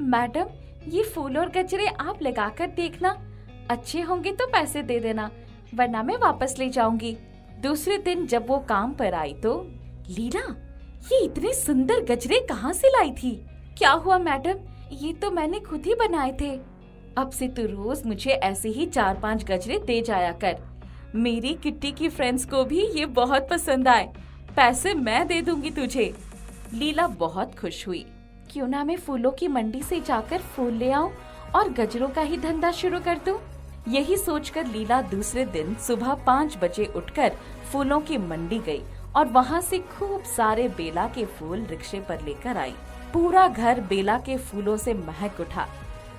मैडम, ये फूल और गजरे आप लगाकर देखना, अच्छे होंगे तो पैसे दे देना, वरना मैं वापस ले जाऊंगी। दूसरे दिन जब वो काम पर आई तो, लीला, ये इतने सुंदर गजरे कहाँ से लाई थी? क्या हुआ मैडम? ये तो मैंने खुद ही बनाए थे। अब से तू रोज मुझे ऐसे ही 4-5 गजरे दे जाया कर। मेरी किट्टी की फ्रेंड्स को भी ये बहुत पसंद आए। पैसे मैं दे दूंगी तुझे। लीला बहुत खुश हुई। क्यों ना मैं फूलों की मंडी से जाकर फूल ले आऊं और गजरों का ही धंधा शुरू कर दूं। यही सोचकर लीला दूसरे दिन सुबह 5 बजे उठकर फूलों की मंडी गई और वहां से खूब सारे बेला के फूल रिक्शे पर लेकर आई। पूरा घर बेला के फूलों से महक उठा।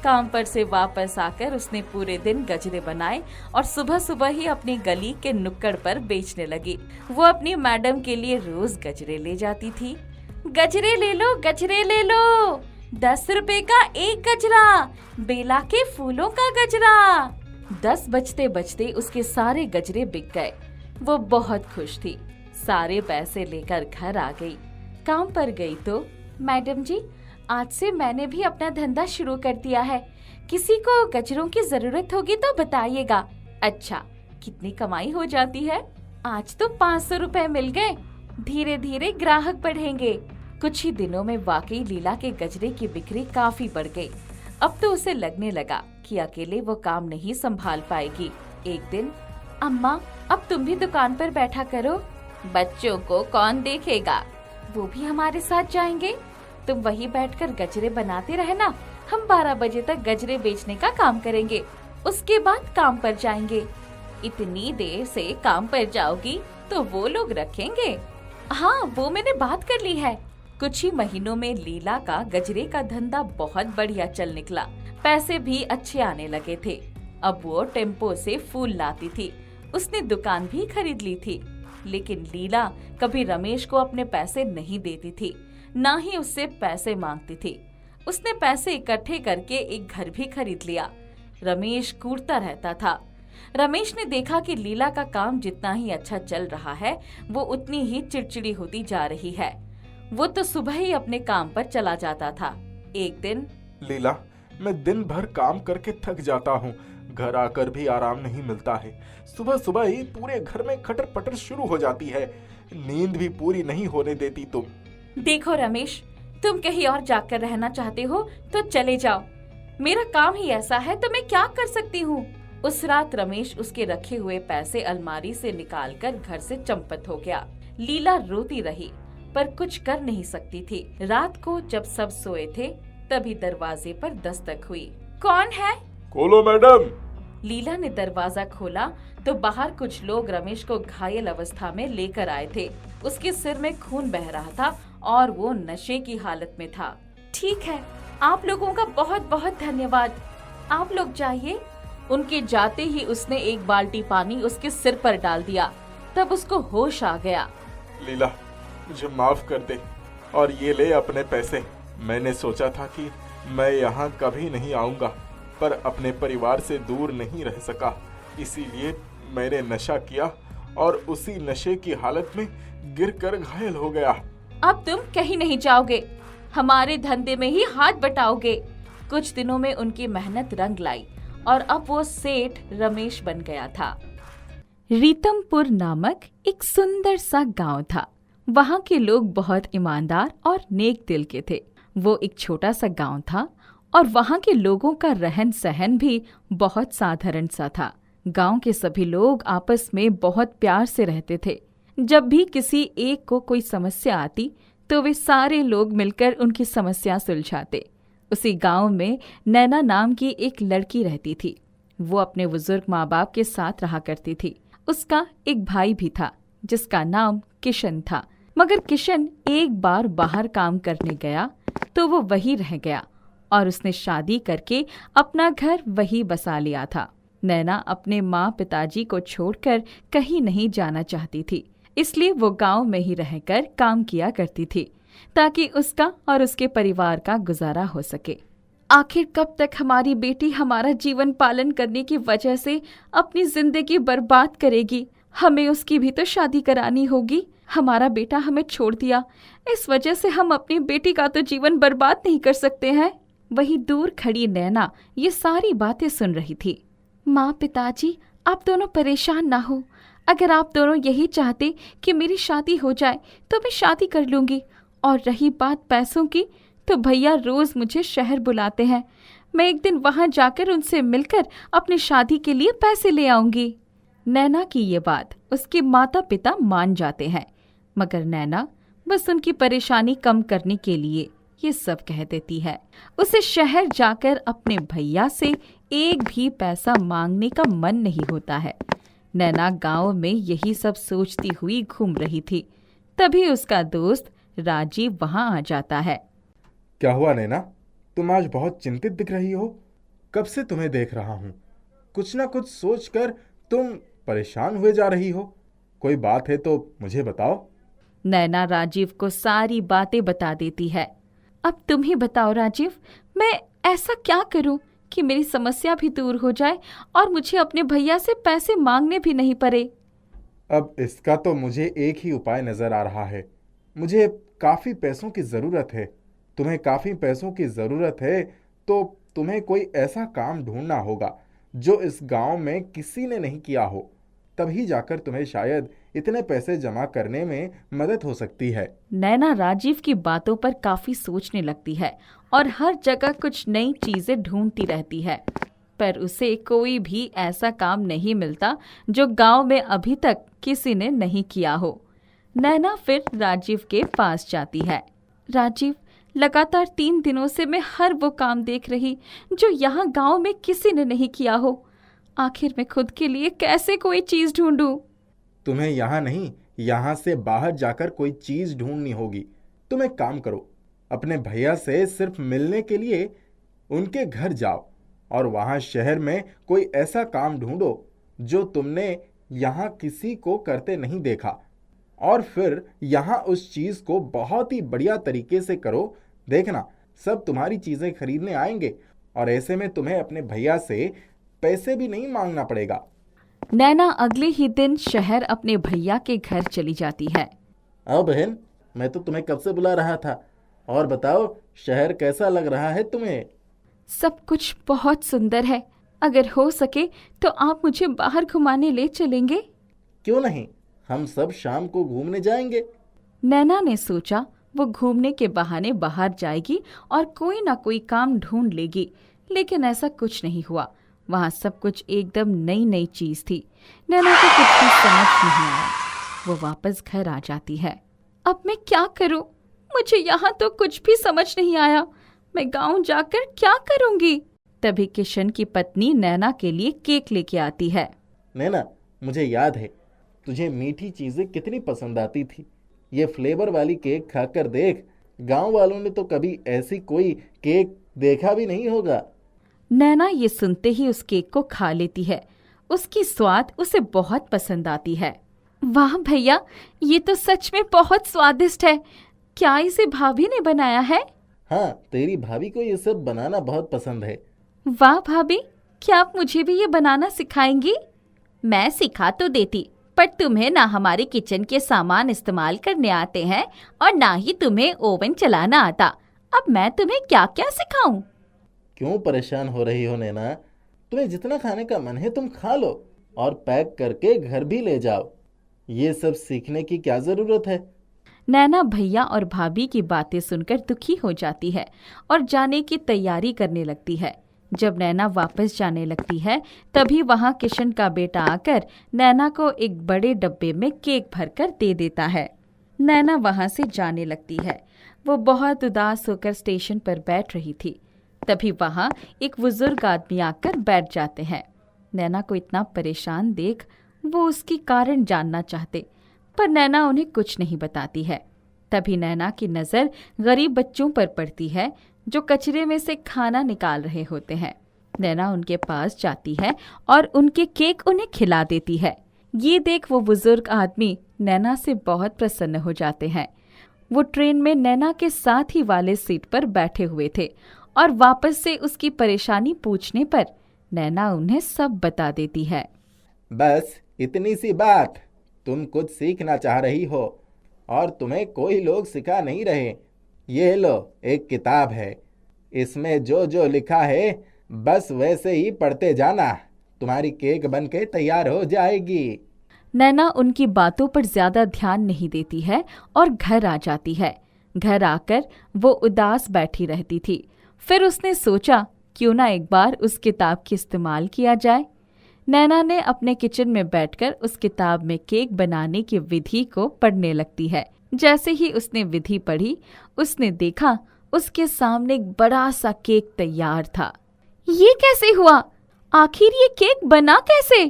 काम पर से वापस आकर उसने पूरे दिन गजरे बनाए और सुबह सुबह ही अपनी गली के नुक्कड़ पर बेचने लगी। वो अपनी मैडम के लिए रोज गजरे ले जाती थी। गजरे ले लो, गजरे ले लो, 10 रुपए का एक गजरा, बेला के फूलों का गजरा। 10 बजते बजते उसके सारे गजरे बिक गए। वो बहुत खुश थी। सारे पैसे लेकर घर आ गई। काम पर गई तो, मैडम जी, आज से मैंने भी अपना धंधा शुरू कर दिया है। किसी को गजरों की जरूरत होगी तो बताइएगा। अच्छा, कितनी कमाई हो जाती है? आज तो 500 रुपए मिल गए। धीरे धीरे ग्राहक बढ़ेंगे। कुछ ही दिनों में वाकई लीला के गजरे की बिक्री काफी बढ़ गई। अब तो उसे लगने लगा कि अकेले वो काम नहीं संभाल पाएगी। एक दिन, अम्मा, अब तुम भी दुकान पर बैठा करो। बच्चों को कौन देखेगा? वो भी हमारे साथ जाएंगे। तुम वहीं बैठकर गजरे बनाते रहना। हम 12 बजे तक गजरे बेचने का काम करेंगे। उसके बाद काम पर जाएंगे। इतनी देर से काम पर जाओगी तो वो लोग रखेंगे? हाँ, वो मैंने बात कर ली है। कुछ ही महीनों में लीला का गजरे का धंधा बहुत बढ़िया चल निकला। पैसे भी अच्छे आने लगे थे। अब वो टेम्पो से फूल लाती थी। उसने दुकान भी खरीद ली थी। लेकिन लीला कभी रमेश को अपने पैसे नहीं देती थी, ना ही उससे पैसे मांगती थी। उसने पैसे इकट्ठे करके एक घर भी खरीद लिया। रमेश कूटता रहता था। रमेश ने देखा कि लीला का काम जितना ही अच्छा चल रहा है, वो उतनी ही चिड़चिड़ी होती जा रही है। वो तो सुबह ही अपने काम पर चला जाता था। एक दिन,
लीला, मैं दिन भर काम करके थक जाता हूँ, घर आकर भी आराम नहीं मिलता है। सुबह सुबह ही पूरे घर में खटर पटर शुरू हो जाती है। नींद भी पूरी नहीं होने देती तुम।
देखो रमेश, तुम कहीं और जाकर रहना चाहते हो तो चले जाओ। मेरा काम ही ऐसा है तो मैं क्या कर सकती हूँ। उस रात रमेश उसके रखे हुए पैसे अलमारी से निकालकर घर से चंपत हो गया। लीला रोती रही पर कुछ कर नहीं सकती थी। रात को जब सब सोए थे तभी दरवाजे पर दस्तक हुई। कौन है?
खोलो मैडम।
लीला ने दरवाजा खोला तो बाहर कुछ लोग रमेश को घायल अवस्था में लेकर आए थे। उसके सिर में खून बह रहा था और वो नशे की हालत में था। ठीक है, आप लोगों का बहुत बहुत धन्यवाद। आप लोग जाइए। उनके जाते ही उसने एक बाल्टी पानी उसके सिर पर डाल दिया। तब उसको होश आ गया।
लीला, मुझे माफ कर दे और ये ले अपने पैसे। मैंने सोचा था कि मैं यहाँ कभी नहीं आऊँगा, पर अपने परिवार से दूर नहीं रह सका, इसीलिए मैंने नशा किया और उसी नशे की हालत में गिरकर घायल हो गया।
अब तुम कहीं नहीं जाओगे, हमारे धंधे में ही हाथ बटाओगे। कुछ दिनों में उनकी मेहनत रंग लाई और अब वो सेठ रमेश बन गया था। रीतमपुर नामक एक सुंदर सा गांव था। वहां के लोग बहुत ईमानदार और नेक दिल के थे। वो एक छोटा सा गांव था और वहां के लोगों का रहन सहन भी बहुत साधारण सा था। गांव के सभी लोग आपस में बहुत प्यार से रहते थे। जब भी किसी एक को कोई समस्या आती तो वे सारे लोग मिलकर उनकी समस्या सुलझाते। उसी गांव में नैना नाम की एक लड़की रहती थी। वो अपने बुजुर्ग माँ बाप के साथ रहा करती थी। उसका एक भाई भी था जिसका नाम किशन था, मगर किशन एक बार बाहर काम करने गया तो वो वहीं रह गया और उसने शादी करके अपना घर वहीं बसा लिया था। नैना अपने माँ पिताजी को छोड़कर कहीं नहीं जाना चाहती थी, इसलिए वो गांव में ही रहकर काम किया करती थी ताकि उसका और उसके परिवार का गुजारा हो सके। आखिर कब तक हमारी बेटी हमारा जीवन पालन करने की वजह से अपनी जिंदगी बर्बाद करेगी? हमें उसकी भी तो शादी करानी होगी। हमारा बेटा हमें छोड़ दिया, इस वजह से हम अपनी बेटी का तो जीवन बर्बाद नहीं कर सकते हैं। वहीं दूर खड़ी नैना ये सारी बातें सुन रही थी। माँ पिताजी, आप दोनों परेशान ना हो। अगर आप दोनों यही चाहते कि मेरी शादी हो जाए तो मैं शादी कर लूंगी। और रही बात पैसों की, तो भैया रोज मुझे शहर बुलाते हैं। मैं एक दिन वहां जाकर उनसे मिलकर अपनी शादी के लिए पैसे ले आऊंगी। नैना की ये बात उसके माता पिता मान जाते हैं, मगर नैना बस उनकी परेशानी कम करने के लिए ये सब कह देती है। उसे शहर जाकर अपने भैया से एक भी पैसा मांगने का मन नहीं होता है। नैना गांव में यही सब सोचती हुई घूम रही थी। तभी उसका दोस्त राजीव वहां आ जाता है।
क्या हुआ नैना, तुम आज बहुत चिंतित दिख रही हो? कब से तुम्हें देख रहा हूँ। कुछ ना कुछ सोचकर तुम परेशान हुए जा रही हो। कोई बात है तो मुझे बताओ।
नैना राजीव को सारी बातें बता देती है। अब तुम ही बताओ राजीव, मैं ऐसा क्या करूं कि मेरी समस्या भी दूर हो जाए और मुझे अपने भैया से पैसे मांगने भी नहीं पड़े।
अब इसका तो मुझे एक ही उपाय नजर आ रहा है। मुझे काफी पैसों की जरूरत है। तुम्हें काफी पैसों की जरूरत है तो तुम्हें कोई ऐसा काम ढूंढना होगा जो इस गांव में किसी ने नहीं किया हो। तभी जाकर तुम्हें शायद इतने पैसे जमा करने में मदद हो सकती है।
नैना राजीव की बातों पर काफी सोचने लगती है और हर जगह कुछ नई चीजें ढूंढती रहती है, पर उसे कोई भी ऐसा काम नहीं मिलता जो गांव में अभी तक किसी ने नहीं किया हो। नैना फिर राजीव के पास जाती है। राजीव, लगातार 3 दिनों से मैं हर वो काम देख रही जो यहाँ गांव में किसी ने नहीं किया हो। आखिर मैं खुद के लिए कैसे कोई चीज ढूंढूं?
तुम्हें यहाँ नहीं, यहाँ से बाहर जाकर कोई चीज ढूंढनी होगी। तुम एक काम करो, अपने भैया से सिर्फ मिलने के लिए उनके घर जाओ और वहाँ शहर में कोई ऐसा काम ढूंढो जो तुमने यहाँ किसी को करते नहीं देखा, और फिर यहाँ उस चीज को बहुत ही बढ़िया तरीके से करो। देखना, सब तुम्हारी चीजें खरीदने आएंगे और ऐसे में तुम्हें अपने भैया से पैसे भी नहीं मांगना पड़ेगा।
नैना अगले ही दिन शहर अपने भैया के घर चली जाती है।
आओ बहन, मैं तो तुम्हें कब से बुला रहा था। और बताओ, शहर कैसा लग रहा है तुम्हें?
सब कुछ बहुत सुंदर है। अगर हो सके तो आप मुझे बाहर घुमाने ले चलेंगे?
क्यों नहीं, हम सब शाम को घूमने जाएंगे।
नैना ने सोचा वो घूमने के बहाने बाहर जाएगी और कोई ना कोई काम ढूंढ लेगी, लेकिन ऐसा कुछ नहीं हुआ। वहाँ सब कुछ एकदम नई नई चीज थी। नैना को कुछ भी समझ नहीं आया। वो वापस घर आ जाती है। अब मैं क्या करूं? मुझे यहाँ तो कुछ भी समझ नहीं आया। मैं गांव जाकर क्या करूंगी? तभी किशन की पत्नी नैना के लिए केक लेके आती है।
नैना, मुझे याद है तुझे मीठी चीजें कितनी पसंद आती थी। ये फ्लेवर वाली केक खाकर देख, गांव वालों ने तो कभी ऐसी कोई केक देखा भी नहीं होगा।
नैना ये सुनते ही उस केक को खा लेती है। उसकी स्वाद उसे बहुत पसंद आती है। वाह भैया, ये तो सच में बहुत स्वादिष्ट है। क्या इसे भाभी ने बनाया है?
हाँ, तेरी भाभी को ये सब बनाना बहुत पसंद है।
वाह भाभी, क्या आप मुझे भी ये बनाना सिखाएंगी? मैं सिखा तो देती, पर तुम्हें ना हमारे किचन के सामान इस्तेमाल करने आते हैं और ना ही तुम्हें ओवन चलाना आता। अब मैं तुम्हें क्या क्या सिखाऊं?
क्यों परेशान हो रही हो नैना? तुम्हें जितना खाने का मन है तुम खा लो और पैक करके घर भी ले जाओ। ये सब सीखने की क्या जरूरत है?
नैना भैया और भाभी की बातें सुनकर दुखी हो जाती है और जाने की तैयारी करने लगती है। जब नैना वापस जाने लगती है तभी वहां किशन का बेटा आकर नैना को एक बड़े डब्बे में केक भरकर दे देता है। नैना वहां से जाने लगती है। वो बहुत उदास होकर स्टेशन पर बैठ रही थी। तभी वहां एक बुजुर्ग आदमी आकर बैठ जाते हैं। नैना को इतना परेशान देख वो उसकी कारण जानना चाहते, पर नैना उन्हें कुछ नहीं बताती है। तभी नैना की नज़र गरीब बच्चों पर पड़ती है जो कचरे में से खाना निकाल रहे होते हैं। नैना उनके पास जाती है और उनके केक उन्हें खिला देती है। ये देख वो बुजुर्ग आदमी नैना से बहुत प्रसन्न हो जाते हैं। वो ट्रेन में नैना के साथ ही वाले सीट पर बैठे हुए थे और वापस से उसकी परेशानी पूछने पर नैना उन्हें सब बता देती है।
बस इतनी सी बात, तुम कुछ सीखना चाह रही हो और तुम्हें कोई लोग सिखा नहीं रहे। ये लो, एक किताब है, इसमें जो जो लिखा है बस वैसे ही पढ़ते जाना, तुम्हारी केक बनके तैयार हो जाएगी।
नैना उनकी बातों पर ज्यादा ध्यान नहीं देती है और घर आ जाती है। घर आकर वो उदास बैठी रहती थी। फिर उसने सोचा क्यों ना एक बार उस किताब की इस्तेमाल किया जाए। नैना ने अपने किचन में बैठकर उस किताब में केक बनाने की विधि को पढ़ने लगती है। जैसे ही उसने विधि पढ़ी, उसने देखा उसके सामने एक बड़ा सा केक तैयार था। ये कैसे हुआ? आखिर ये केक बना कैसे?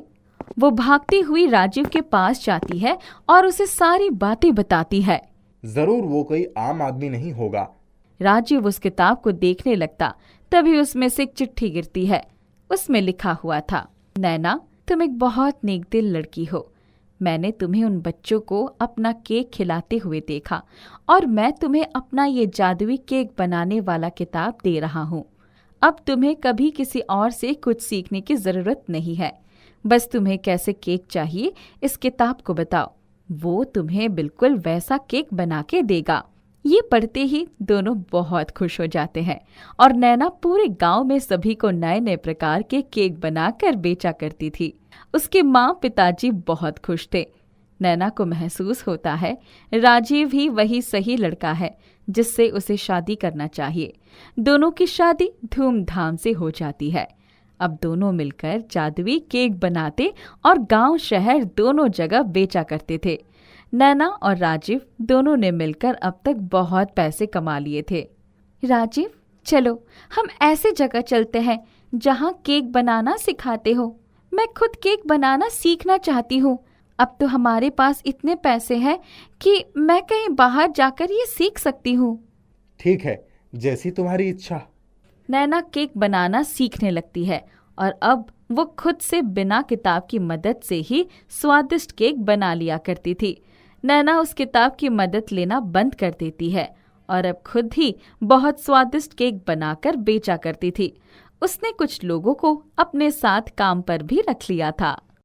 वो भागती हुई राजीव के पास जाती है और उसे सारी बातें बताती है।
जरूर वो कोई आम आदमी नहीं होगा।
राजीव उस किताब को देखने लगता, तभी उसमें से एक चिट्ठी गिरती है। उसमें लिखा हुआ था, नैना, तुम एक बहुत नेक दिल लड़की हो। मैंने तुम्हें उन बच्चों को अपना केक खिलाते हुए देखा और मैं तुम्हें अपना ये जादुई केक बनाने वाला किताब दे रहा हूँ। अब तुम्हें कभी किसी और से कुछ सीखने की ज़रूरत नहीं है। बस तुम्हें कैसे केक चाहिए इस किताब को बताओ, वो तुम्हें बिल्कुल वैसा केक बना के देगा। ये पढ़ते ही दोनों बहुत खुश हो जाते हैं और नैना पूरे गांव में सभी को नए नए प्रकार के केक बनाकर बेचा करती थी। उसके माँ पिताजी बहुत खुश थे। नैना को महसूस होता है राजीव ही वही सही लड़का है जिससे उसे शादी करना चाहिए। दोनों की शादी धूमधाम से हो जाती है। अब दोनों मिलकर जादुई केक बनाते और गांव शहर दोनों जगह बेचा करते थे। नैना और राजीव दोनों ने मिलकर अब तक बहुत पैसे कमा लिए थे। राजीव, चलो हम ऐसे जगह चलते हैं जहाँ केक बनाना सिखाते हो। मैं खुद केक बनाना सीखना चाहती हूँ। अब तो हमारे पास इतने पैसे हैं कि मैं कहीं बाहर जाकर ये सीख सकती हूँ।
ठीक है, जैसी तुम्हारी इच्छा।
नैना केक बनाना सीखने लगती है और अब वो खुद से बिना किताब की मदद से ही स्वादिष्ट केक बना लिया करती थी। नैना उस किताब की मदद लेना बंद कर देती है और अब खुद ही बहुत स्वादिष्ट केक बनाकर बेचा करती थी। उसने कुछ लोगों को अपने साथ काम पर भी रख लिया था।